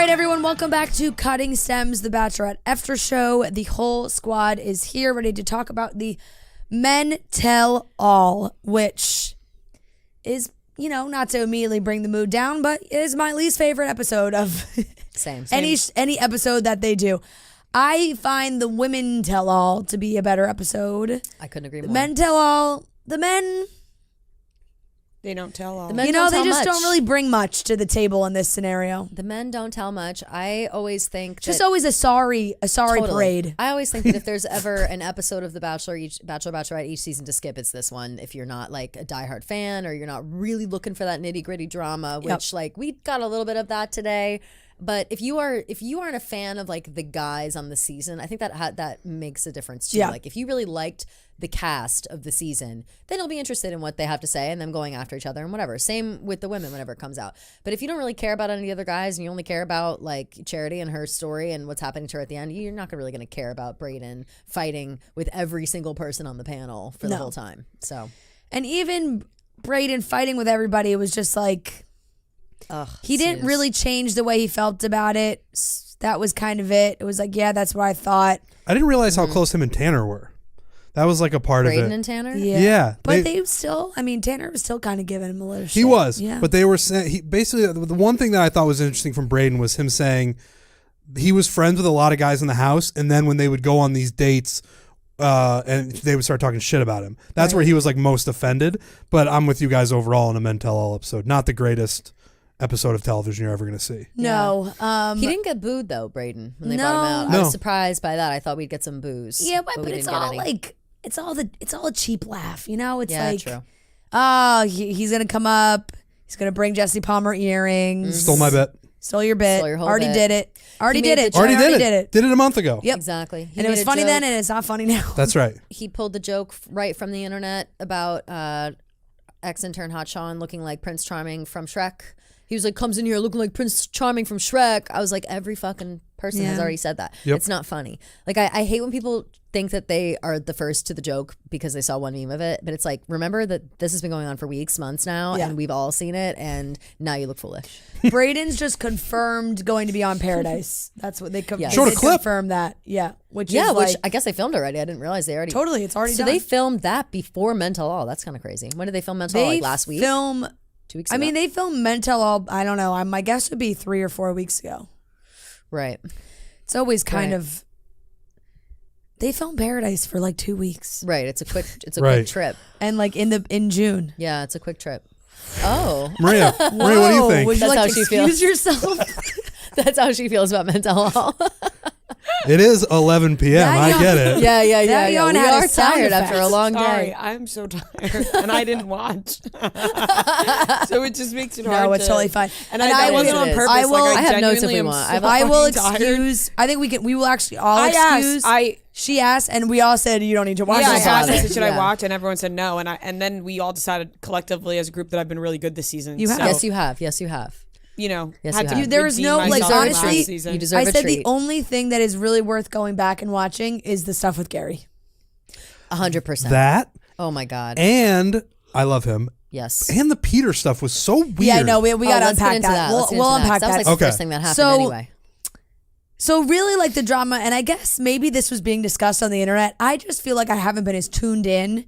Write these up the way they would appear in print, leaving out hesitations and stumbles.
right, everyone, welcome back to Cutting Stems, the Bachelorette After Show. The whole squad is here, ready to talk about the Men Tell All, which is, you know, not to immediately bring the mood down, but is my least favorite episode of same. any episode that they do. I find the Women Tell All to be a better episode. I couldn't agree more. The Men Tell All, the men... They don't tell all. The men You know, don't they tell just much. don't really bring much to the table in this scenario. The men don't tell much. I always think Just that, always a sorry totally. parade. I always think that if there's ever an episode of The Bachelor, Bachelorette each season to skip, it's this one. If you're not like a diehard fan or you're not really looking for that nitty gritty drama, which like we got a little bit of that today. But if you aren't a fan of like the guys on the season, I think that makes a difference too. Yeah. Like if you really liked the cast of the season, then you'll be interested in what they have to say and them going after each other and whatever. Same with the women whenever it comes out. But if you don't really care about any of the other guys and you only care about like Charity and her story and what's happening to her at the end, you're not really going to care about Brayden fighting with every single person on the panel for the whole time. So, and even Brayden fighting with everybody, it was just like he didn't really change the way he felt about it. That was kind of it. It was like, yeah, that's what I thought. I didn't realize how close him and Tanner were. That was like a part Brayden of it. and Tanner? Yeah. But they still, I mean, Tanner was still kind of giving him a little shit. He was. Yeah. But they were saying, basically, the one thing that I thought was interesting from Brayden was him saying he was friends with a lot of guys in the house, and then when they would go on these dates, and they would start talking shit about him. That's where he was like most offended. But I'm with you guys overall in a Men Tell All episode. Not the greatest episode of television you're ever going to see. No. He didn't get booed though, Brayden, when they brought him out. No. I was surprised by that. I thought we'd get some boos. Yeah, but we it's didn't get all any. like, it's all a cheap laugh, you know? It's Yeah, like, true. oh, he's going to come up. He's going to bring Jesse Palmer earrings. Stole my bet. Stole your bit. Stole your whole Already bit. did it. Already made did the it. joke. Already Already did it. Did it a month ago. Yep. Exactly. He And it made was a funny joke. then, and it's not funny now. That's right. He pulled the joke right from the internet about ex-intern Hot Sean looking like Prince Charming from Shrek. He was like, comes in here looking like Prince Charming from Shrek. I was like, every fucking person has already said that. Yep. It's not funny. Like, I hate when people think that they are the first to the joke because they saw one meme of it. But it's like, remember that this has been going on for weeks, months now, and we've all seen it, and now you look foolish. Brayden's just confirmed going to be on Paradise. That's what they confirmed. Showed a clip. Confirmed that. Yeah. Which Yeah, is which like, I guess they filmed already. I didn't realize they already. totally, it's already So done. they filmed that before Men Tell All. That's kind of crazy. When did they film Men Tell All? Like last week? 2 weeks ago? I mean, they filmed Men Tell All, I don't know. My guess would be 3 or 4 weeks ago. Right. It's always kind of. They filmed Paradise for like 2 weeks. Right. It's a quick Right. quick trip. And like in June. Yeah, it's a quick trip. Oh. Maria, what do you Whoa, think? Would you That's like how to she excuse feels. yourself? That's how she feels about Men Tell All. It is 11 p.m. I get it. yeah. Yawn We had a are sound tired after a effect. long Sorry, day. I'm so tired, and I didn't watch, so it just makes it hard. No, it's totally fine. And And I I wasn't will- on it is. purpose. I will- Like, I have notes if genuinely we am want. so I will fucking tired. excuse. I think we will actually all I excuse. asked. She asked, and we all said you don't need to watch Yeah, I this. asked, I bother. said, should I Yeah. watch? And everyone said no. And then we all decided collectively as a group that I've been really good this season. You have. So, Yes, you have. Yes, you have. you know, Yes, had you to have. There was redeem no, like, myself from honestly, last season. you deserve I a said treat. the only thing that is really worth going back and watching is the stuff with Gary. 100%. That, Oh my God. and I love him. Yes. And the Peter stuff was so weird. Yeah, no, we got to let's get unpack into that. Let's get We'll into unpack that. That was like that. the Okay. first thing that happened So- anyway. So really like the drama, and I guess maybe this was being discussed on the internet. I just feel like I haven't been as tuned in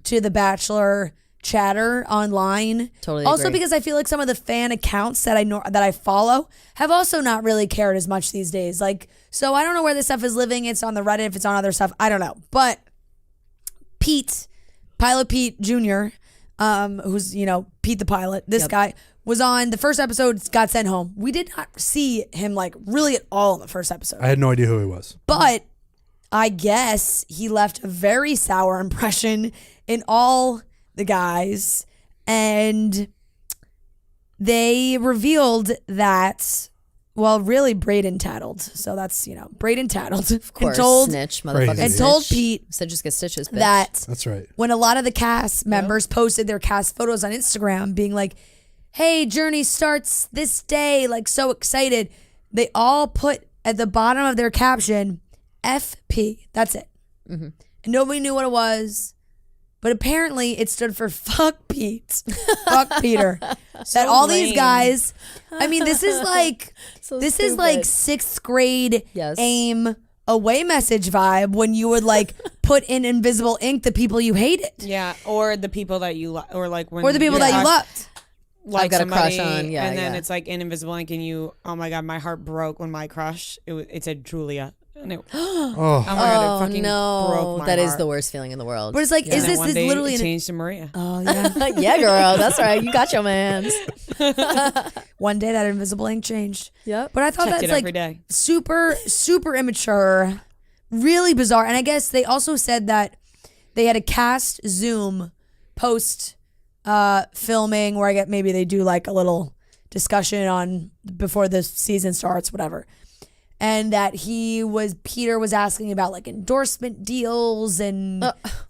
to the Bachelor chatter online. Totally Also agree. because I feel like some of the fan accounts that I follow have also not really cared as much these days. Like, so I don't know where this stuff is living. It's on the Reddit, if it's on other stuff, I don't know. But Pete, Pilot Pete Jr., who's, you know, Pete the pilot, this guy was on the first episode, got sent home. We did not see him like really at all in the first episode. I had no idea who he was. But I guess he left a very sour impression in all the guys. And they revealed that, well, really Brayden tattled. So that's, you know, Brayden tattled. Of course. And told, Snitch. Motherfucking Crazy. and told snitch. Pete Said just get stitches, bitch. that That's right. when a lot of the cast members posted their cast photos on Instagram being like, hey, journey starts this day, like so excited, they all put at the bottom of their caption, FP. That's it. And nobody knew what it was. but apparently it stood for fuck Pete, fuck Peter. That all these lame. guys. I mean, this is like So this is like stupid. 6th grade Yes. AIM away message vibe when you would like put in invisible ink the people you hated Yeah, or the people that you or like when or the people that you loved. like I've got a crush somebody, on, yeah, and then yeah. it's like in invisible ink, and you, oh my god, my heart broke when my crush it said Julia, and oh Oh, my god, it Oh fucking no, broke my that is heart. the worst feeling in the world. But it's like, And is then this one this day literally it an changed to Maria? oh yeah. Yeah, girl, that's right. You got your mans. One day that invisible ink changed. Yep. But I thought Checked that's it like every day. super immature, really bizarre. And I guess they also said that they had a cast Zoom post filming where I get maybe they do like a little discussion on before the season starts, whatever. And that Peter was asking about like endorsement deals and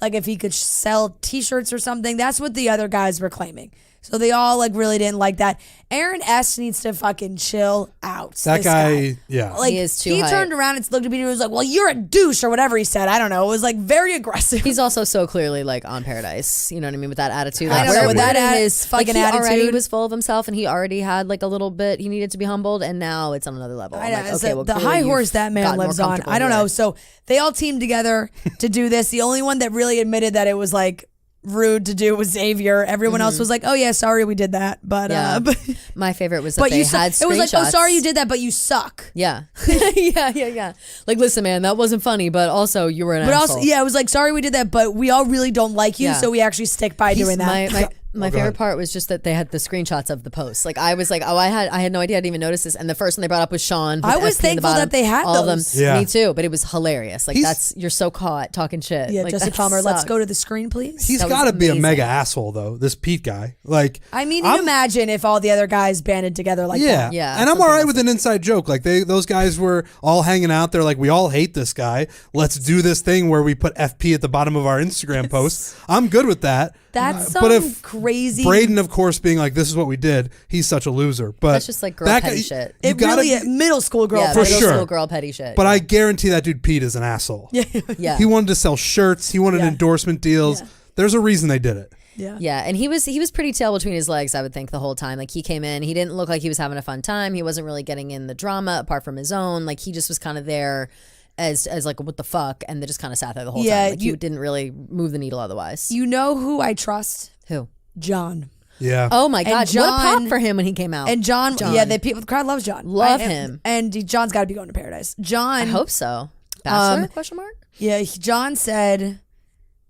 like if he could sell t-shirts or something. That's what the other guys were claiming. So they all like really didn't like that. Aaron S needs to fucking chill out. that this guy, yeah. Like He is too hype. turned around and looked at Peter and was like, "Well, you're a douche" or whatever he said. I don't know. It was like very aggressive. He's also so clearly like on Paradise. You know what I mean? With that attitude. I Like, don't know, with where that did fucking he attitude. already was full of himself, and he already had like a little bit. He needed to be humbled, and now it's on another level. I I'm know. like, It's okay, the- well, the clearly high you've horse that man gotten more lives on. comfortable I don't here. know. So they all teamed together to do this. The only one that really admitted that it was like rude to do was Xavier. Everyone else was like, "Oh yeah, sorry we did that." But Yeah. but, My favorite was that but they you had it was like, "Oh, screenshots. sorry you did that, but you suck." Yeah. yeah. Like, listen, man, that wasn't funny, but also you were an But asshole. also, yeah, it was like, "Sorry we did that, but we all really don't like you, Yeah. so we actually stick by doing that." My go favorite ahead. part was just that they had the screenshots of the post. Like I was like, oh, I had no idea. I didn't even notice this. And the first one they brought up was Sean. with I was FP in the thankful bottom. that they had all those. of them. Yeah. Me too. But it was hilarious. Like He's- you're so caught talking shit. Yeah, like, Jesse that Palmer, let's sucks. go to the screen, please. He's That was got to be a amazing. mega asshole though. This Pete guy, like, I mean, you imagine if all the other guys banded together like yeah, that. Yeah, And I'm something all right must with an inside joke. Like those guys were all hanging out. They're like, we all hate this guy. Let's do this thing where we put FP at the bottom of our Instagram post. I'm good with that. That's But some if crazy. Brayden, of course, being like, this is what we did. He's such a loser. But That's just like girl that petty guy- shit. You It gotta really be- middle school girl. Yeah, For middle sure. school girl petty shit. But I guarantee that dude Pete is an asshole. yeah. He wanted to sell shirts. He wanted Yeah. endorsement deals. Yeah. There's a reason they did it. Yeah. Yeah, and he was pretty tail between his legs, I would think, the whole time. Like he came in, he didn't look like he was having a fun time. He wasn't really getting in the drama apart from his own. Like he just was kind of there as like what the fuck, and they just kind of sat there the whole Yeah, time. Like you- he didn't really move the needle otherwise. You know who I trust? Who? John. Yeah. Oh my god, what a John- pop for him when he came out. And John, yeah, the people, the crowd loves John. Love And- him. and John's got to be going to Paradise. John, I hope so. Bachelor? Question mark? yeah, John said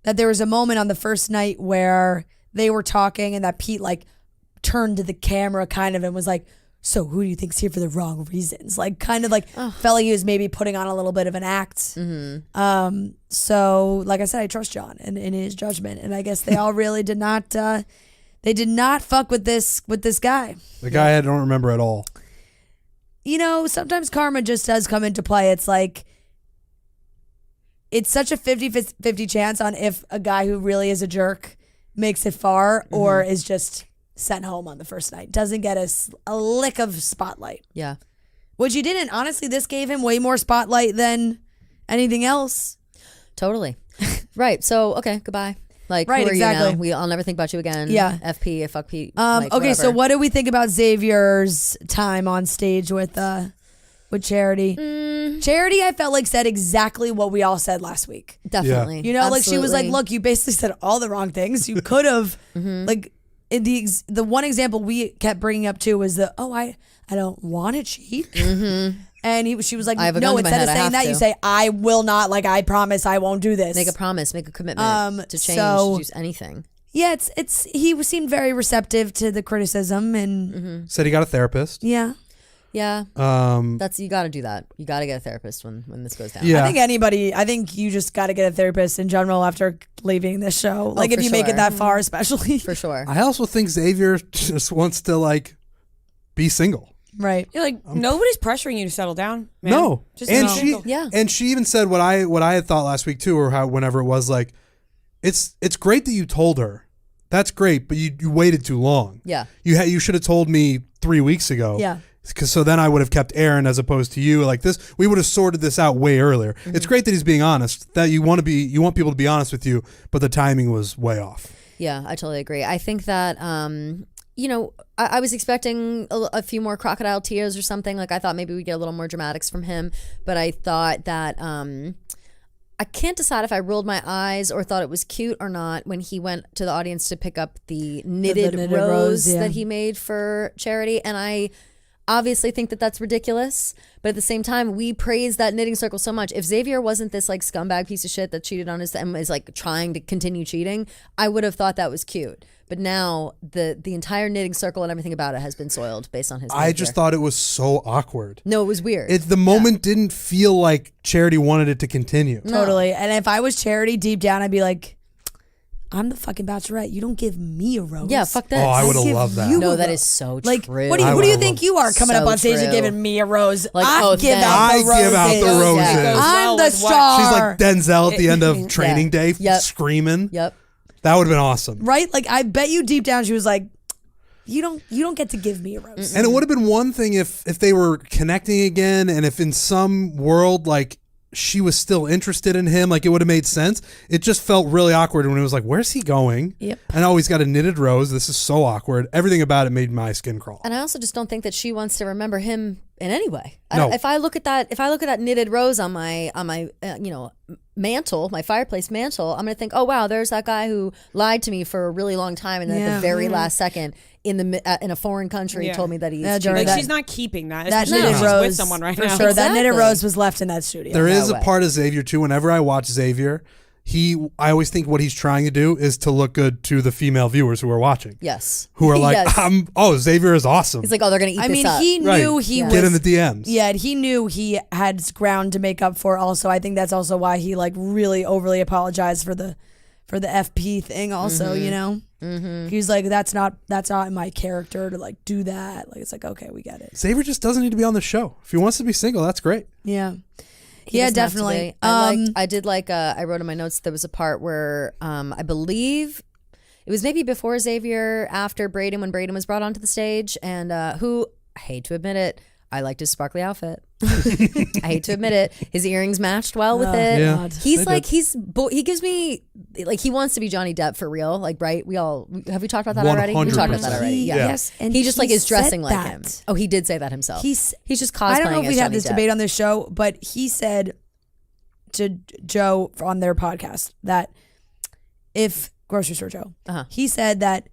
that there was a moment on the first night where they were talking, and that Pete like turned to the camera kind of and was like, "So who do you think's here for the wrong reasons?" Like kind of like felt like he was maybe putting on a little bit of an act. So like I said, I trust John in his judgment, and I guess they all really did not. They did not fuck with this guy. The guy I don't remember at all. You know, sometimes karma just does come into play. It's like, it's such a 50-50 chance on if a guy who really is a jerk makes it far or is just sent home on the first night. Doesn't get a lick of spotlight. Yeah. Which he didn't. Honestly, this gave him way more spotlight than anything else. Totally. Right. So, okay, goodbye. Like, Right, who are exactly. you now? I'll never think about you again. Yeah. FP, fuck Pete. Okay, so what do we think about Xavier's time on stage with Charity? Charity, I felt like said exactly what we all said last week. Definitely. You know, like she was like, Absolutely. "Look, you basically said all the wrong things. You could have like in the one example we kept bringing up too was I don't want to cheat." And she was like, I have a "No, gun to my instead of head, I saying have that, to." you say I will not. Like I promise, I won't do this." Make a promise, make a commitment to change, so- to do anything. Yeah, it's he seemed very receptive to the criticism and Said he got a therapist. yeah. Yeah. Um, That's, you got to do that. You got to get a therapist when this goes down. Yeah. I think you just got to get a therapist in general after leaving this show. Like if for you make it sure. that far, especially. For sure. I also think Xavier just wants to like be single. Right. You're like, nobody's pressuring you to settle down, man. No, Just and be she single. Yeah. and she even said what I had thought last week too, or how whenever it was like, it's great that you told her. That's great, but you waited too long. Yeah. You should have told me 3 weeks ago. Yeah. Because so then I would have kept Aaron as opposed to you. Like this, we would have sorted this out way earlier. It's great that he's being honest. That you want people to be honest with you, but the timing was way off. Yeah, I totally agree. I think that I was expecting a few more crocodile tears or something. Like I thought maybe we'd get a little more dramatics from him, but I thought that I can't decide if I rolled my eyes or thought it was cute or not when he went to the audience to pick up the knitted rose that he made for charity, and I obviously think that that's ridiculous, but at the same time we praise that knitting circle so much. If Xavier wasn't this like scumbag piece of shit that cheated on us and is like trying to continue cheating, I would have thought that was cute. But now the entire knitting circle and everything about it has been soiled based on his behavior. I just thought it was so awkward. No, it was weird. The moment didn't feel like Charity wanted it to continue. Totally. And if I was Charity deep down, I'd be like, I'm the fucking Bachelorette. You don't give me a rose. Yeah, fuck this. Oh, I would have give loved that. you No, a that rose. is so Like, true. what do you think you are coming up So on stage and true. giving me a rose? Like, I oh, give thanks. out the I roses. give out the roses. It goes I'm well the with what- star. She's like Denzel at the end of Training Day, Yep. screaming. Yep. That would have been awesome. Right? Like, I bet you deep down she was like, you don't get to give me a rose. And it would have been one thing if they were connecting again, and if in some world like she was still interested in him, like it would have made sense. It just felt really awkward when it was like, where's he going? Yep. And oh, he's got a knitted rose. This is so awkward. Everything about it made my skin crawl. And I also just don't think that she wants to remember him in any way. No. If I look at that knitted rose on my mantle, my fireplace mantle, I'm gonna think, oh wow, there's that guy who lied to me for a really long time, and then at the very last second, in a foreign country, told me that he's cheating. Like that- she's not keeping that. that Especially knitted if she's rose with someone right for now. sure. That knitted Exactly. rose was left in that studio. There is No a way. part of Xavier too. Whenever I watch Xavier, I always think what he's trying to do is to look good to the female viewers who are watching. Yes. Who are like, Yes. Xavier is awesome. He's like, oh, they're gonna eat I this mean, up. he knew Right. he Yeah. was. Get in the DMs. Yeah, he knew he had ground to make up for. Also, I think that's also why he like really overly apologized for the FP thing. Also, you know, he's like, that's not in my character to like do that. Like, it's like, okay, we get it. Xavier just doesn't need to be on the show. If he wants to be single, that's great. Yeah, He yeah, doesn't have to definitely. be. I wrote in my notes there was a part where I believe it was maybe before Xavier, after Brayden, when Brayden was brought onto the stage, and who, I hate to admit it, I liked his sparkly outfit. I hate to admit it. His earrings matched well with it. Yeah. God. He's They like, did. he gives me, like, he wants to be Johnny Depp for real. Like, right? Have we talked about that already? We talked about that 100%. already. Yeah. Yes, and he just like is dressing said like that. him. Oh, he did say that himself. He's just cosplaying I don't know if as we had Johnny this Depp. debate on this show, but he said to Joe on their podcast that if grocery store Joe, he said that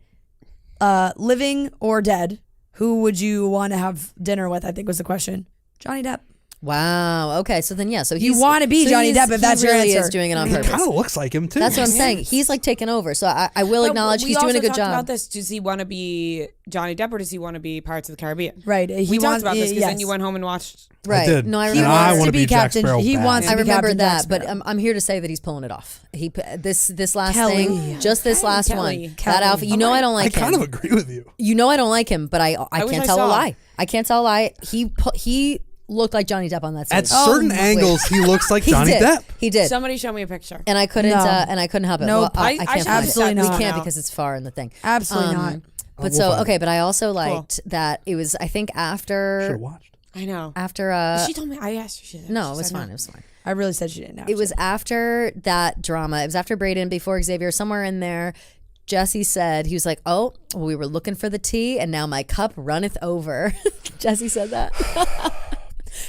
living or dead, who would you want to have dinner with? I think was the question. Johnny Depp. Wow. Okay. So then, yeah. So You wanna be Johnny Depp if that's he your really answer. is doing it on He purpose. kind of looks like him too. That's what I'm saying. He's like taking over. So I will acknowledge he's doing a good We also talked job. about this. Does he want to be Johnny Depp or does he want to be Pirates of the Caribbean? Right. We talked about this because then you went home and watched. Right. did. No, I And He remember. I wants wanna to be be Jack Captain. Sparrow He bad. wants I to be remember Captain that, Jack but Sparrow. I'm here to say that he's pulling it off. This last Kelly. thing, just this last Kelly. one, Kelly. that outfit. You know I don't I like kind him. of agree with you. You know I don't like him, but I wish can't I tell a saw. lie. I can't tell a lie. He looked like Johnny Depp on that stage. At certain angles, he looks like He Johnny did. Depp. He did. Somebody show me a picture. And I couldn't. No. And I couldn't help it. Nope. Well, I I can't. should find have it. Absolutely we not. We can't now. because it's far in the thing. Absolutely not. But We'll so find okay. But I also liked that it was. I think Should have after watched. I know. after. She told me. I asked her. She said- No, she it was said fine. no. It was fine. I really said she didn't have It was after that drama. It was after Brayden, before Xavier, somewhere in there. Jesse said, he was like, oh, well, we were looking for the tea and now my cup runneth over. Jesse said that.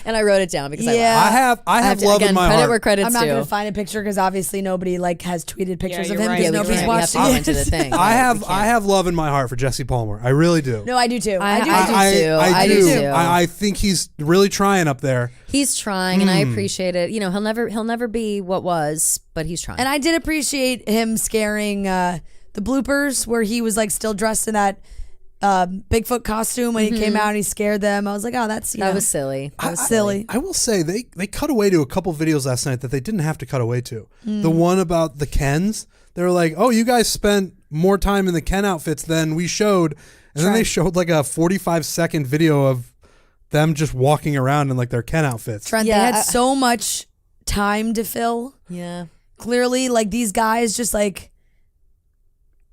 And I wrote it down because Yeah. I have to, love again, in my credit heart. where credit's I'm not due. going to find a picture because obviously nobody like has tweeted pictures of you're him right. because Yeah, we nobody's can't. We have watched to go it. into the thing. I Right, we can't. have love in my heart for Jesse Palmer. I really do. No, I do too. I do. I do too. I do too. I think he's really trying up there. He's trying, and I appreciate it. You know, he'll never be what was, but he's trying. And I did appreciate him scaring the bloopers where he was like still dressed in that Bigfoot costume when he came out and he scared them. I was like, oh, that's that was silly. That was silly. I will say they cut away to a couple videos last night that they didn't have to cut away to. The one about the Kens, they were like, "Oh, you guys spent more time in the Ken outfits than we showed," and then they showed like a 45-second video of them just walking around in like their Ken outfits. Trent, Yeah, they had so much time to fill. Yeah. Clearly, like these guys just like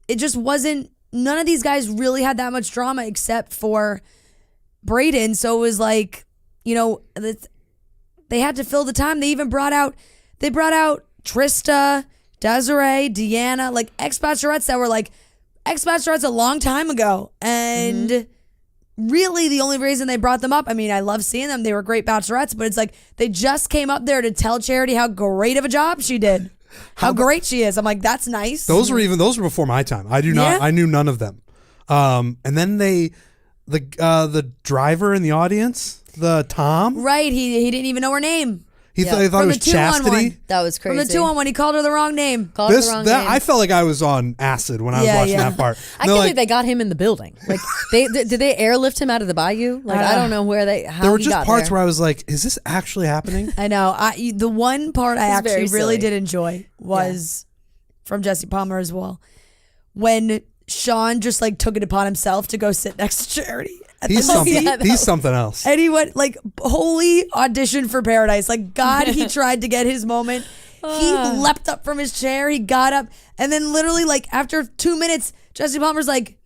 it just wasn't. None of these guys really had that much drama except for Brayden, so it was like, they had to fill the time. They even brought out Trista, Desiree, Deanna, like ex-bachelorettes that were like ex-bachelorettes a long time ago. And really the only reason they brought them up, I mean, I love seeing them. They were great bachelorettes, but it's like they just came up there to tell Charity how great of a job she did. How great she is. I'm like, that's nice. Those were before my time. I knew none of them. And then the driver in the audience, the Tom. Right, he didn't even know her name. He thought it was Chastity. That was crazy. From the 2-on-1, he called her the wrong name. I felt like I was on acid when I was watching that part. I can't believe they got him in the building. Like, did they airlift him out of the bayou? Like, I don't know how there were he just got parts there. where I was like, "Is this actually happening?" I know. The one part I It's actually very really silly. did enjoy was from Jesse Palmer as well, when Sean just like took it upon himself to go sit next to Charity. He's something else. And he went like holy audition for Paradise. Like God, he tried to get his moment. He leapt up from his chair. He got up, and then literally like after 2 minutes, Jesse Palmer's like,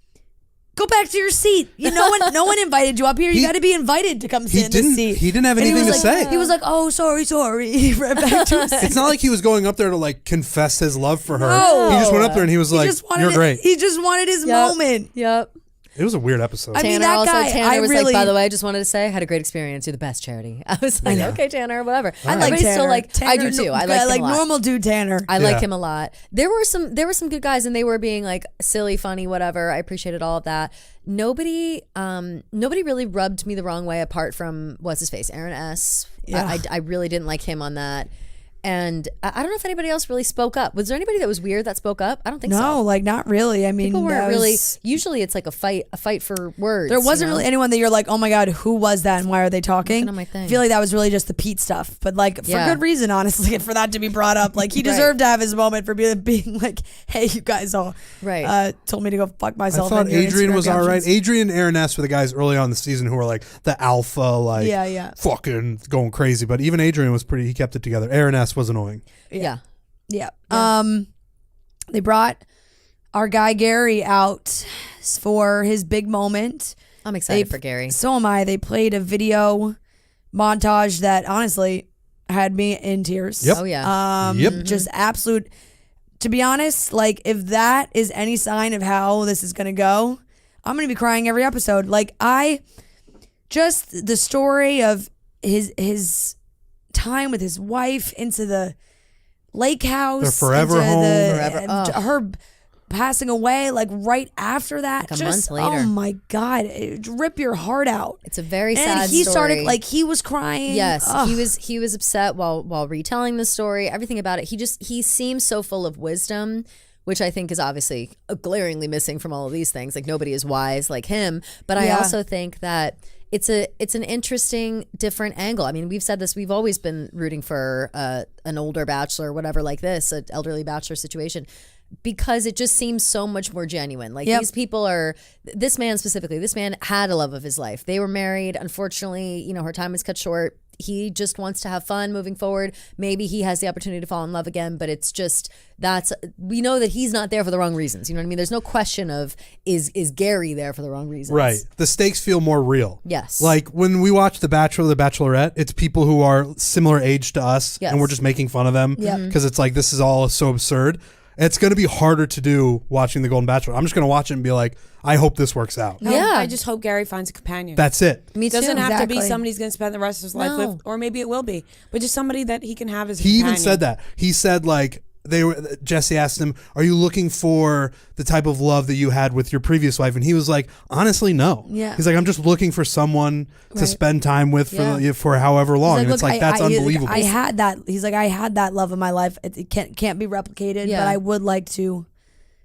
"Go back to your seat. No one invited you up here. You got to be invited to come sit in this seat." He didn't have anything to say. He was like, "Oh, sorry." He ran back to his seat. It's not like he was going up there to like confess his love for her. No. He just went up there and he was like, "You're great." He just wanted his moment. Yep. It was a weird episode. I mean, Tanner that also. guy, Tanner was really, like, by the way, I just wanted to say, I had a great experience. You're the best, Charity. I was like, okay, Tanner, whatever. I like Everybody's Tanner. still like, I do too. I like him like a lot. normal dude Tanner. I like him a lot. There were some good guys, and they were being like silly, funny, whatever. I appreciated all of that. Nobody really rubbed me the wrong way apart from what's his face, Aaron S. Yeah. I really didn't like him on that. And I don't know if anybody else really spoke up. Was there anybody that was weird that spoke up? I don't think so. No, like not really. I mean, People weren't really. Usually, it's like a fight for words. There wasn't really anyone that you're like, oh my god, who was that and why are they talking? Not my thing. I feel like that was really just the Pete stuff, but like for good reason, honestly, for that to be brought up. Like he deserved to have his moment for being like, hey, you guys all told me to go fuck I myself. thought in your Adrian Instagram was all right. captions. Adrian and Aaron S were the guys early on in the season who were like the alpha, like fucking going crazy. But even Adrian was he kept it together. Aaron S was annoying. Yeah. They brought our guy Gary out for his big moment. I'm excited for Gary. So am I. They played a video montage that honestly had me in tears. Yep. Oh yeah. Just absolute. To be honest, like if that is any sign of how this is gonna go, I'm gonna be crying every episode. Like the story of his time with his wife into the lake house, Their forever into home. her passing away like right after that. Like a month later. Oh my god, it rip your heart out. It's a very And sad he story. started like he was crying. Yes, Ugh. he was upset while retelling the story. Everything about it. He seems so full of wisdom, which I think is obviously glaringly missing from all of these things. Like nobody is wise like him. But I also think that it's an interesting, different angle. I mean, we've said this. We've always been rooting for an older bachelor, whatever, like this, an elderly bachelor situation, because it just seems so much more genuine. Like these people are. This man specifically. This man had a love of his life. They were married. Unfortunately, her time was cut short. He just wants to have fun moving forward. Maybe he has the opportunity to fall in love again, but it's just we know that he's not there for the wrong reasons. You know what I mean? There's no question of is Gary there for the wrong reasons? Right. The stakes feel more real. Yes. Like when we watch The Bachelor or The Bachelorette, it's people who are similar age to us and we're just making fun of them because it's like this is all so absurd. It's going to be harder to do watching The Golden Bachelor. I'm just going to watch it and be like, I hope this works out. I just hope Gary finds a companion. That's it. Me It too. doesn't have to be Exactly. somebody he's going to spend the rest of his life with, or maybe it will be, but just somebody that he can have as a He companion. even said that. He said like Jesse asked him, "Are you looking for the type of love that you had with your previous wife?" And he was like, "Honestly, no." Yeah. He's like, "I'm just looking for someone to spend time with for however long." He's And like, it's like that's he's like, unbelievable. I had that. He's like, I had that love of my life. It can't be replicated, but I would like to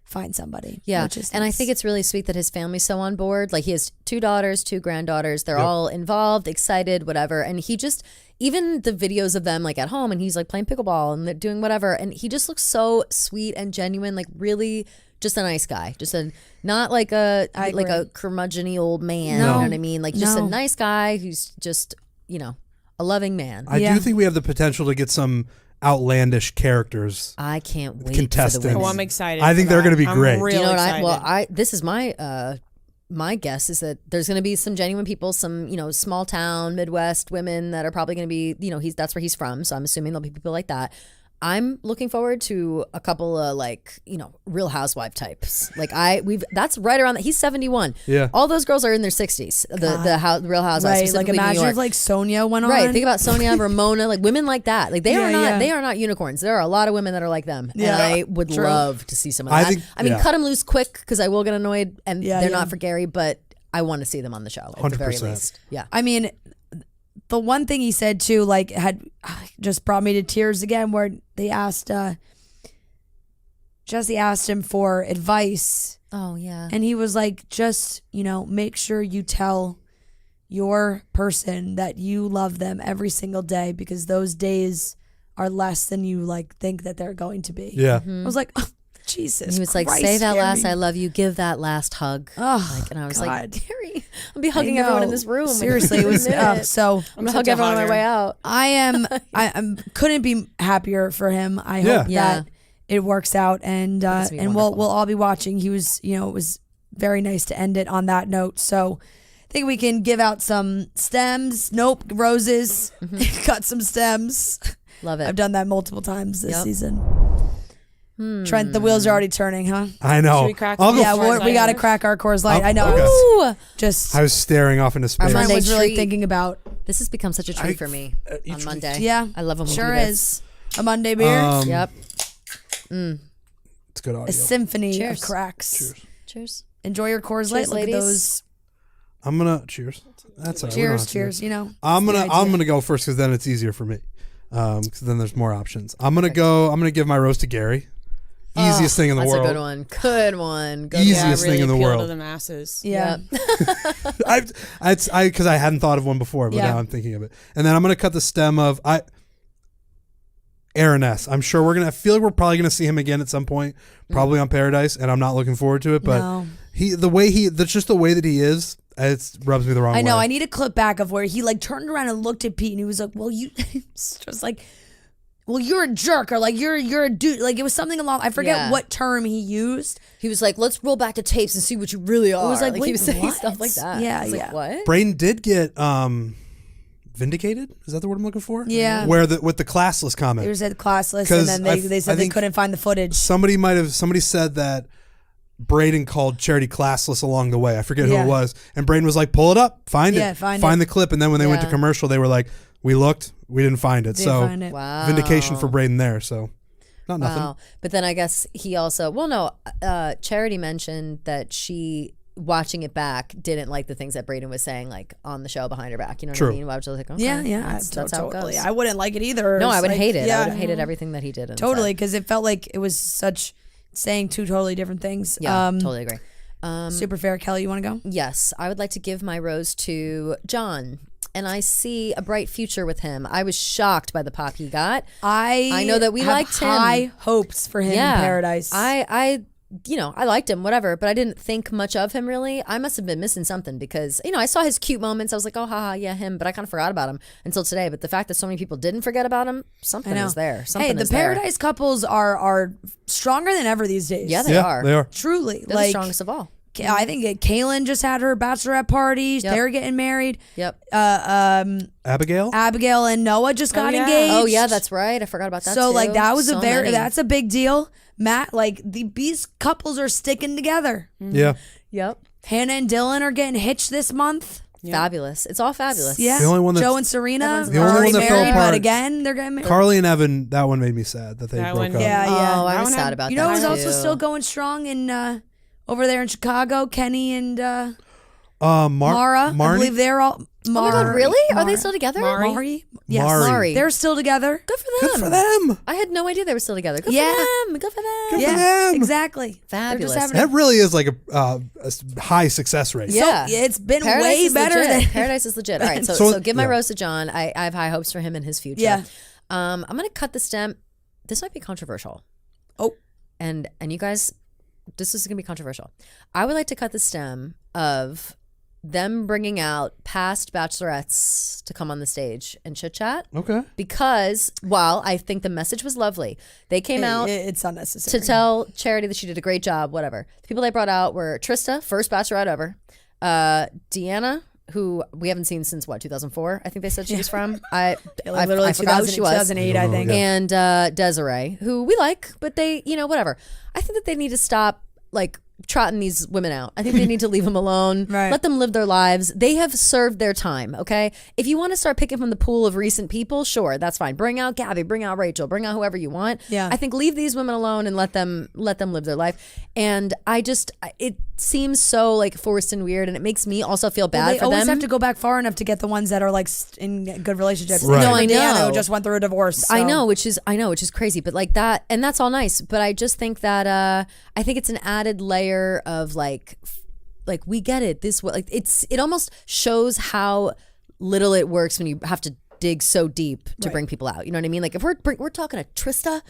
find somebody. Yeah, which is and I nice. think it's really sweet that his family's so on board. Like he has 2 daughters, 2 granddaughters. They're all involved, excited, whatever. And he just, even the videos of them like at home, and he's like playing pickleball and they're doing whatever, and he just looks so sweet and genuine. Like really, just a nice guy. Just not like a curmudgeon-y old man. You know what I mean? Like just a nice guy who's just a loving man. I do think we have the potential to get some outlandish characters. I can't wait Contestants. for the women. Oh, I'm excited. I think for they're that. going to be I'm great. Really Do you know excited. what this is my my guess is that there's going to be some genuine people, some, small town, Midwest women that are probably going to be, that's where he's from. So I'm assuming there'll be people like that. I'm looking forward to a couple of Real Housewife types. That's right around that. He's 71. Yeah. All those girls are in their 60s. The Real Housewives, Right, specifically like imagine New York. if Sonia went on. Right, think about Sonia, Ramona, women like that. They Yeah, are not yeah. they are not unicorns. There are a lot of women that are like them, Yeah. and I would True. love to see some of I that. think- cut them loose quick because I will get annoyed, and Yeah, they're yeah. not for Gary, but I want to see them on the show at the very 100%. least. Yeah, I mean, the one thing he said too, had just brought me to tears again, where they asked, Jesse asked him for advice, oh yeah, and he was like, just make sure you tell your person that you love them every single day, because those days are less than you think that they're going to be. Yeah. I was like, oh, Jesus. he was like, Christ, say that Gary. last "I love you," give that last hug. Oh, And I was God. like, Gary, I'll be I hugging everyone in know. this room. Seriously, it was so. I'm gonna such hug a everyone on my hugger. way out. I couldn't be happier for him. I Yeah. hope Yeah. that it works out, and That's gonna be we'll wonderful. all be watching. He was, it was very nice to end it on that note. So I think we can give out some stems. Nope, roses. Cut some stems. Love it. I've done that multiple times this Yep. season. Trent, the wheels are already turning, huh? I know. Should we crack I'll go some? Yeah, Coors we got to Light? crack our Coors Light. Oh, I know. okay. Ooh, Just I was staring off into space. Trent Monday was really treat. thinking about. this has become such a treat for me each on Monday. Yeah, I love when we sure do this. is a Monday beer. Yep. It's good audio. A symphony Cheers. of cracks. Cheers. Cheers. Enjoy your Coors Light. Cheers, Look ladies. at those. I'm gonna cheers. That's all right. We don't Cheers, have to- cheers. I'm the gonna idea. go first because then it's easier for me. Because then there's more options. I'm gonna give my rose to Gary. Easiest thing in the That's world. a good one. Good one. Good Easiest one. thing really in the appeal world. to the masses. Yeah. Yep. Because I hadn't thought of one before, but Yeah. now I'm thinking of it. And then I'm gonna cut the stem of Aaron S. I'm sure I feel like we're probably gonna see him again at some point, probably on Paradise, and I'm not looking forward to it. But No. that's just the way that he is. It rubs me the wrong way. I know. I need a clip back of where he turned around and looked at Pete and he was like, "Well, you," it's just "Well, you're a jerk," or you're a dude. It was something along. I forget Yeah. what term he used. He was like, let's roll back the tapes and see what you really are. It was he wait, was saying what? stuff like that. Yeah, I was yeah. like, what? Brayden did get vindicated. Is that the word I'm looking for? Yeah. Where with the classless comment. It was at classless, 'Cause and then they I said they think couldn't find the footage. somebody said that Brayden called Charity classless along the way. I forget who Yeah. it was. And Brayden was like, pull it up, find Yeah, it. find the clip. And then when they went to Yeah. commercial, they were like, we looked, we didn't find it. Didn't so find it. Wow. vindication for Brayden there. So not nothing. Wow. But then I guess he also, Charity mentioned that she, watching it back, didn't like the things that Brayden was saying, on the show behind her back. You know True. what I mean? I was just like, okay, Yeah, That's how it totally. goes. I wouldn't like it either. No, I would It's hate it. Yeah, I would have hated everything that he did. and totally, said. because it felt like it was saying two totally different things. Yeah, totally agree. Super fair. Kelly, you want to go? Yes, I would like to give my rose to John. And I see a bright future with him. I was shocked by the pop he got. I know that we have liked him. high hopes for him in Paradise. I liked him, whatever, but I didn't think much of him really. I must have been missing something because, I saw his cute moments. I was like, oh, haha, yeah, him. But I kind of forgot about him until today. But the fact that so many people didn't forget about him, something is there. Something Hey, the is there. Paradise couples are stronger than ever these days. Yeah, they are. They are. Truly. They're the strongest of all. I think Kaylin just had her bachelorette party. Yep. They're getting married. Yep. Abigail? Abigail and Noah just got yeah. engaged. Oh, yeah, that's right. I forgot about that so too. that was So many. that's a big deal. Matt, these couples are sticking together. Yeah. Yep. Hannah and Dylan are getting hitched this month. Fabulous. It's all fabulous. Yeah. The only one Joe that's- and Serena The are only already one that fell married, apart- but again, they're getting married. Carly and Evan, that one made me sad that they That broke one, up. Yeah, yeah. Oh, I That was one sad had- about You that. know who's too. also still going strong in over there in Chicago? Kenny and Mara. I believe they're all. Oh my God, really? Are they still together? Mari? Yes. Mari. They're still together. Good for them. Good for them. I had no idea they were still together. Good Yeah. for them. Good for them. Good for Yeah, them. exactly. Fabulous. They're just having That really is like a high success rate. Yeah. it's been Paradise way is better legit. than Paradise is legit. All right, so, So- give my yeah. rose to John. I have high hopes for him and his future. Yeah. I'm gonna cut the stem. This might be controversial. Oh. And you guys, this is gonna be controversial. I would like to cut the stem of them bringing out past bachelorettes to come on the stage and chit chat. Okay. Because while I think the message was lovely, they came out It's unnecessary to tell Charity that she did a great job, whatever. The people they brought out were Trista, first bachelorette ever, Deanna, who we haven't seen since 2004, I think they said she was from. I literally forgot who she was. 2008, I think. And Desiree, who we like, but they, whatever. I think that they need to stop like trotting these women out. I think they need to leave them alone. Right. Let them live their lives. They have served their time, okay? If you want to start picking from the pool of recent people, sure, that's fine. Bring out Gabby, bring out Rachel, bring out whoever you want. Yeah. I think leave these women alone and let them live their life. And it seems so like forced and weird, and it makes me also feel bad they for always them. have to go back far enough to get the ones that are like in good relationships. Right. No, I Deanna, know. who just went through a divorce. I so. know, which is crazy, but like that, and that's all nice. But I just think that I think it's an added layer of like we get it this way. Like it almost shows how little it works when you have to dig so deep to bring people out. You know what I mean? Like if we're talking to Trista,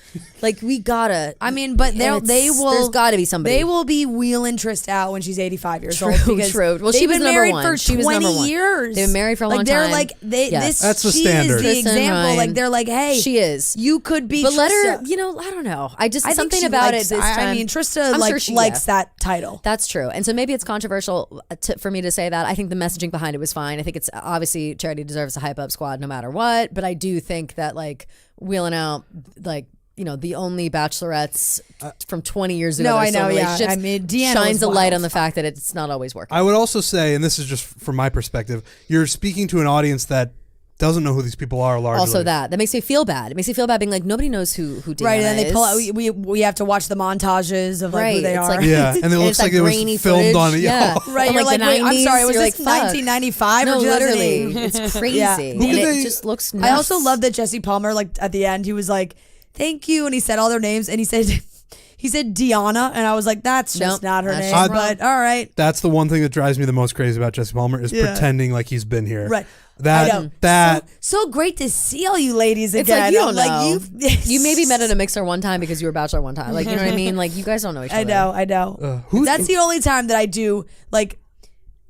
like we gotta. I mean, but they will. There's got to be somebody. They will be wheeling Trista out when she's 85 years old. True, because true. Well, they've she was been number married one. for She was 20 number one. years. They've been married for a long They're time. like Yes. That's the she standard. is the Tristan, example. Ryan. Like they're like, hey, She is. You could be. But let her. Trista. I don't know. I just I think something she about likes- it this time. I mean, Trista I'm like sure she likes that title. That's true. And so maybe it's controversial for me to say that. I think the messaging behind it was fine. I think it's obviously Charity deserves a hype up squad no matter what. But I do think that like wheeling out like, the only bachelorettes from 20 years ago. No, that are I still know, in yeah. relationships I mean, Deanna shines was a light wild. on the fact that it's not always working. I would also say, and this is just from my perspective, you're speaking to an audience that doesn't know who these people are largely. Also that makes me feel bad. It makes me feel bad being like nobody knows who Deanna Right, and then they is. pull out. We have to watch the montages of like who Right, they it's are. like- Yeah, and it And looks it's like that it was grainy filmed on footage. it. Yeah. Right, From, you're like, like, the wait, I'm 90s, sorry, was you're this like, fuck. 1995 No, or 2008? literally, it's crazy. Yeah. And Who did it they- just looks nuts. I also love that Jesse Palmer, like at the end, he was like, "Thank you," and he said all their names, and he said Deanna, and I was like, "That's just Nope, not her that's name." just But all right, That's the one thing that drives me the most crazy about Jesse Palmer is Yeah. pretending like he's been here. right. That I know. that So great to see all you ladies It's again. like you don't I'm know. Like, You maybe met in a mixer one time because you were a bachelor one time. Like, you know what I mean? Like, you guys don't know each other. I know. who's That's the only time that I do like.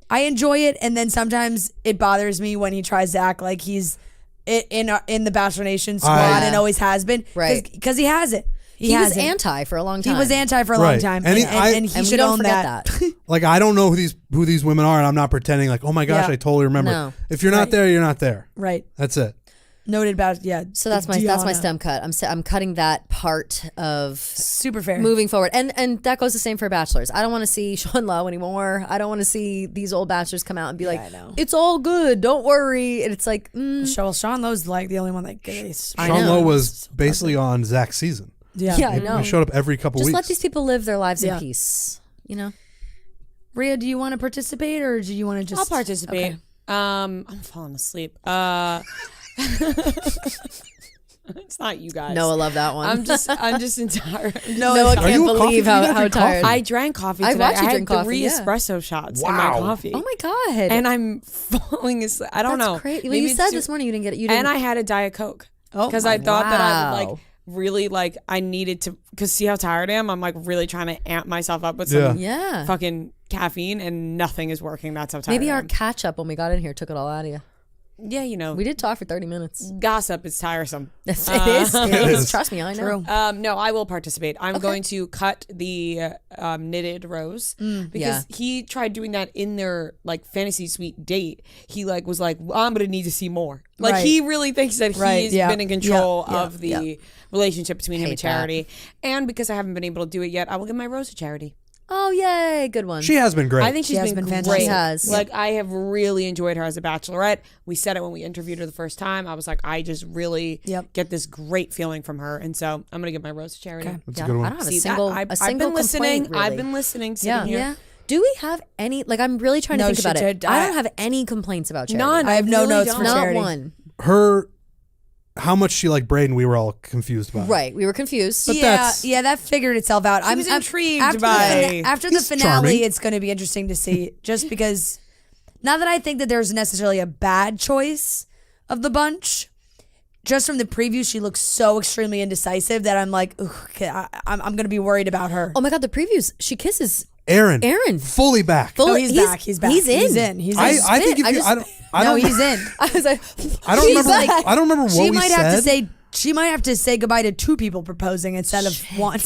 I enjoy it, and then sometimes it bothers me when he tries to act like he's in the Bachelor Nation squad and always has been, Right. Because he hasn't. He was hasn't. anti for a long time. He was anti for a long Right. time, And and, he- I- and he And we should don't own forget that. like I don't know who these women are, and I'm not pretending like, oh my gosh, Yeah. I totally remember. No. If you're not Right. there, you're not there. Right. That's it. Noted about So that's my Deanna. stem cut. I'm cutting that part of Super fair. moving forward, and that goes the same for bachelors. I don't want to see Sean Lowe anymore. I don't want to see these old bachelors come out and be like, I know. "It's all good, don't worry." And it's like, Sean Lowe's like the only one that gets. I Sean know. Lowe was basically on Zach's season. yeah, I He know. showed up every couple Just weeks. let these people live their lives Yeah. in peace. You know. Rhea, do you want to participate or do you want to just? I'll participate. Okay. I'm falling asleep. It's not you guys. Noah loved that one. I'm just entirely. Noah Are can't you a coffee believe drinker? how Drink tired. coffee? I drank coffee I today. watched you I drink had coffee, 3 yeah. espresso shots in my coffee. Oh my god! And I'm falling asleep. I don't That's know. crazy. Well, Maybe you it's said too- this morning you didn't get it. You didn't. And I had a Diet Coke. Oh, Because I thought that I would wow. like really like I needed to because see how tired I am. I'm like really trying to amp myself up with some yeah. fucking caffeine and nothing is working. That's how tired Maybe I our am. catch up when we got in here took it all out of you. Yeah, you know, We did talk for 30 minutes. gossip is tiresome. It is. It is. is. Trust me, I know. True. No, I will participate. I'm going to cut the knitted rose because he tried doing that in their like fantasy suite date. He like was like, well, I'm gonna need to see more. Like Right. he really thinks that Right, he's yeah, been in control yeah, of the relationship between him and Hate that. Charity. And because I haven't been able to do it yet, I will give my rose to Charity. Oh, yay. Good one. She has been great. I think she's has been been great. fantastic. She has. Like I have really enjoyed her as a Bachelorette. We said it when we interviewed her the first time. I was like, I just really Yep. get this great feeling from her, and so I'm gonna give my rose to Charity. Okay. That's a good one. I don't have See, a single, I've a single been listening. complaint, really. I've been listening. Sitting Yeah. here. Yeah. Do we have any, like, I'm really trying to No, think about she it. did. I don't have any complaints about Charity. None. I have no really notes don't. for Not Charity. one. Her, how much she liked Brayden, we were all confused about. Right. We were confused. that's- Yeah, that figured itself out. I'm was intrigued after by- after the He's finale. charming. It's going to be interesting to see, just because. Not that I think that there's necessarily a bad choice of the bunch. Just from the preview, she looks so extremely indecisive that I'm like, I'm going to be worried about her. Oh my God, the previews. She kisses Aaron. Aaron. Fully back. Oh, he's back. He's back. He's in. He's in. He's in. I think if I you, just- I don't, he's in. I was like, I don't he's remember. back. I don't remember what She we might said. have to say. She might have to say goodbye to 2 people proposing instead of one.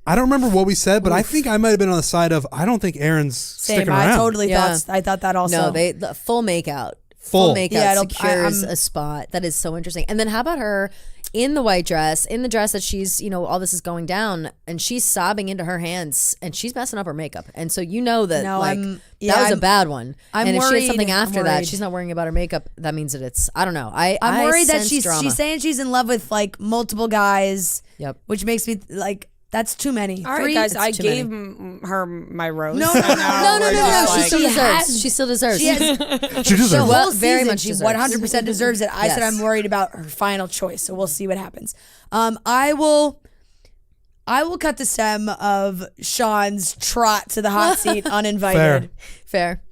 I don't remember what we said, but I think I might have been on the side of I don't think Aaron's sticking Same. around. I totally Yeah. thought. I thought that also. No, the full makeout. Full. makeout Yeah, secures a spot. That is so interesting. And then how about her in the white dress, in the dress that she's, all this is going down, and she's sobbing into her hands, and she's messing up her makeup. And so that No, that was a bad one. I'm and if she worried. has something I'm after that, worried. she's not worrying about her makeup. That means that it's I don't know. I'm worried that sense drama. she's saying she's in love with like multiple guys. Yep. Which makes me like that's too many. All right, 3? guys, It's I too gave her my rose. No, and no, now No. we're just She like- still She deserves. has- She still deserves. She has She deserves the it. whole Well, very season. much She deserves. 100% deserves it. I said Yes. I'm worried about her final choice, so we'll see what happens. I will cut the stem of Sean's trot to the hot seat uninvited. Fair.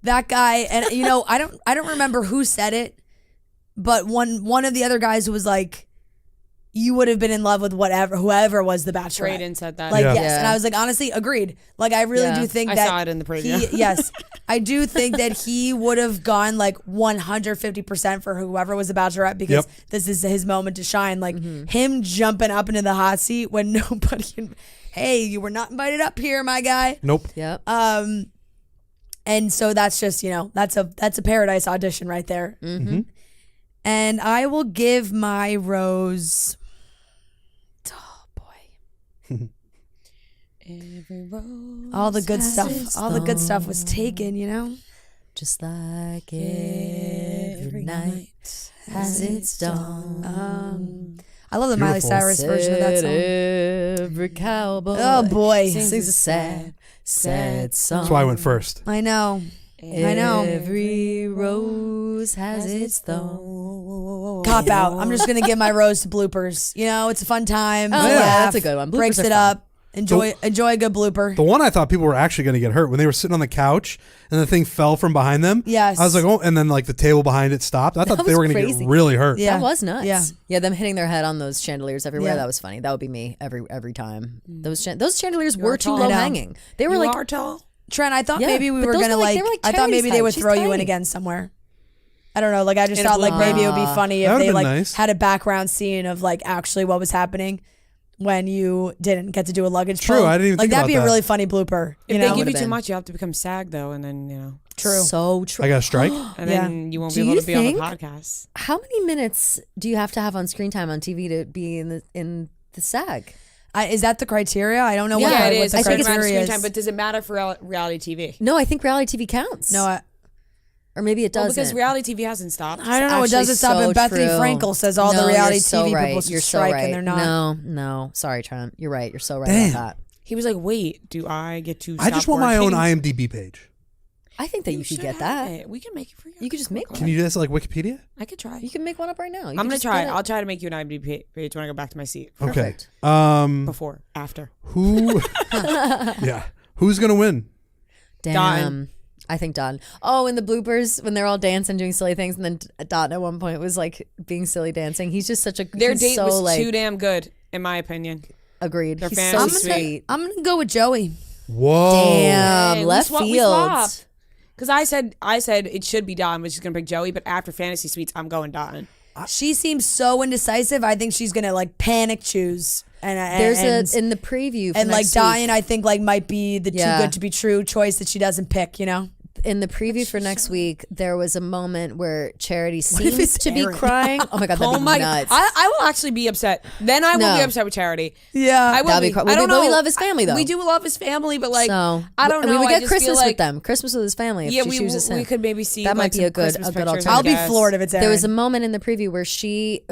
That guy, and I don't remember who said it, but one of the other guys was like, you would have been in love with whoever was the Bachelorette. Brayden said that. Like Yeah. yes, Yeah. and I was like, honestly, agreed. Like I really Yeah. do think I that saw it in the preview. yes, I do think that he would have gone like 150% for whoever was the Bachelorette because Yep. this is his moment to shine. Like Mm-hmm. him jumping up into the hot seat when nobody. Hey, you were not invited up here, my guy. Nope. Yep. And so that's just that's a paradise audition right there. Mm-hmm. And I will give my rose. Oh boy. Every rose All the good has stuff. its All the good stuff was taken, Just like every night has its dawn. I love the Miley Beautiful. Cyrus version of that song. Every cowboy Oh boy. sings a sad, sad song. That's why I went first. I know. I know. Every rose has its thorn. Cop out. I'm just gonna give my rose to bloopers. It's a fun time. Oh, We yeah, laugh, that's a good one. Bloopers Breaks are it fun. up. Enjoy a good blooper. The one I thought people were actually going to get hurt when they were sitting on the couch and the thing fell from behind them. Yes. I was like, oh, and then like the table behind it stopped. I thought That they was were going to crazy. get really hurt. Yeah. That was nuts. Yeah. Them hitting their head on those chandeliers everywhere. Yeah. That was funny. That would be me every time. Those chandeliers were too tall. low I know. hanging. They were You like are tall. Trent, I thought Yeah, maybe we but were those gonna were like- like. they were like I thought Charity's maybe they height. would She's throw you in tiny. again somewhere. I don't know. Like I just In a thought like blue maybe it would be funny That if would've they been like nice. had a background scene of like actually what was happening when you didn't get to do a luggage True, pull. I didn't even like think that'd about be a that. really funny blooper. If You they know, give you Would've too been. much, you have to become SAG though, and then true. so true. I got a strike. and Yeah. then you won't Do be able you to be on the think- podcast. How many minutes do you have to have on screen time on TV to be in the SAG? Is that the criteria? I don't know Yeah, what, Yeah, it what is. the I think it's criteria screen is. time, but does it matter for reality TV? No, I think reality TV counts. No, or maybe it Well, doesn't. because reality TV hasn't stopped. I don't know. It Actually doesn't stop. so And Bethany true. Frankel says all the No, reality you're so TV right. people should You're so strike, right. and they're not. No. Sorry, Trent. You're right. You're so right Damn. about that. He was like, "Wait, do I get to?" I just stop want my own working? IMDb page. I think that you could should get have that. it. We can make it for you. You could just make Can you do this like Wikipedia? I could try. You can make one up right now. You I'm can gonna just try. get it. I'll try to make you an IMDb page when I go back to my seat. Perfect. Okay. Before, after. Who? Yeah. Who's gonna win? Damn. Dotun. I think Don. Oh, in the bloopers when they're all dancing, doing silly things, and then Don at one point was like being silly dancing. He's just such a Their he's date so, was like, too damn good, in my opinion. agreed. Their He's fantasy so suite. sweet. I'm gonna go with Joey. Whoa. Damn, Hey, left we field. swapped. Because I said it should be Don, but she's gonna pick Joey. But after fantasy suites, I'm going Don. She seems so indecisive. I think she's gonna like panic choose. And There's in the preview for and like next week, Diane, I think like might be the Yeah. too good to be true choice that she doesn't pick. in the preview for next week, there was a moment where Charity if seems it's to be Aaron? crying. Oh my god, that'd Oh be my! nuts. I will actually be upset. Then I will No. be upset with Charity. Yeah, I will That'd be be. cr- I don't but know. we love his family, though. We do love his family, but like, So I don't know. We would I get just Christmas feel like, with them. Christmas with his family. If Yeah, she we chooses him. we could maybe see That might like, be some a good Christmas good pictures, alternative. I'll be I guess. floored if it's Aaron. There was a moment in the preview where she,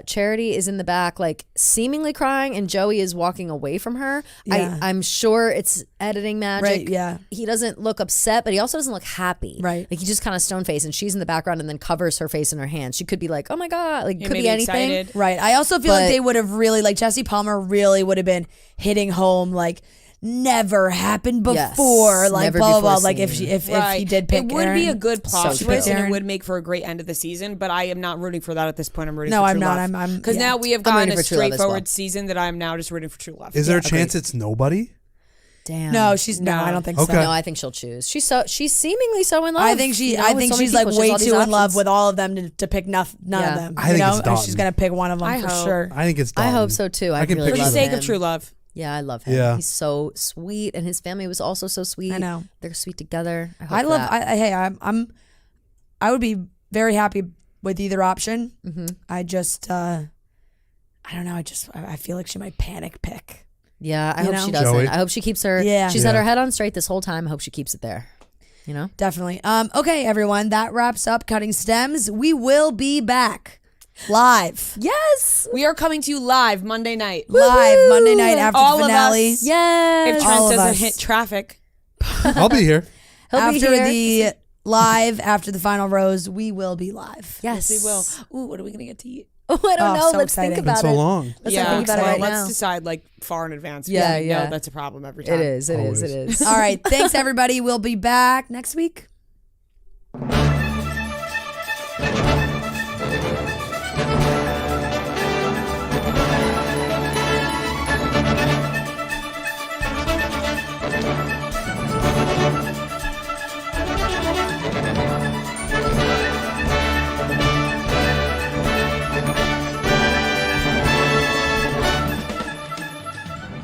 Charity, is in the back, like seemingly crying, and Joey is walking away from her. Yeah. I'm sure it's editing magic. Right, yeah. He doesn't look upset, but he also doesn't look happy. Right. Like he just kind of stone faced, and she's in the background, and then covers her face in her hands. She could be like, "Oh my god!" Like Yeah, could be maybe anything. excited. Right. I also feel like But- they would have really, like Jesse Palmer really would have been hitting home like never happened Yes. before, like Never blah blah before blah. Like if seen. she if Right. he did pick it would be Aaron. a good plot So twist, true. and it Aaron. would make for a great end of the season. But I am not rooting for that at this point. I'm rooting. No, for I'm True not. Love. I'm because yeah. now we have I'm gotten rooting a for True Love as well. straightforward season that I'm now just rooting for True Love. Is there a chance it's nobody? Damn. No, she's no. I don't think Okay. so. No, I think she'll choose. She's seemingly so in love. I think you know, with so many she's like people. She has way all these too in love options. with all of them to pick none of them. I think you know? it's And Dalton. she's gonna pick one of them I for hope. sure. I think it's I Dalton. hope so too. I can really For the love sake him. of true love. Yeah, I love him. Yeah. He's so sweet, and his family was also so sweet. I know. They're sweet together. I, hope I love. that. I would be very happy with either option. Mm-hmm. I just I don't know. I feel like she might panic pick. Yeah, I You hope know? she doesn't. Joey? I hope she keeps her. Yeah. She's had Yeah. her head on straight this whole time. I hope she keeps it there. You know? Definitely. Okay, everyone. That wraps up Cutting Stems. We will be back live. Yes. We are coming to you live Monday night. Live Monday night after All the of finale. us. Yes. If All Trent of doesn't us. hit traffic. I'll be here. He'll be After here. the live, after the final rose, we will be live. Yes. We will. Ooh, what are we gonna get to eat? Oh, I don't Oh, know. so Let's think exciting. about Been so it. long. Let's not think about it well, right let's now. decide like far in advance. Yeah, We yeah. know that's a problem every time. It is. It is. It Always. is. All right. Thanks, everybody. We'll be back next week.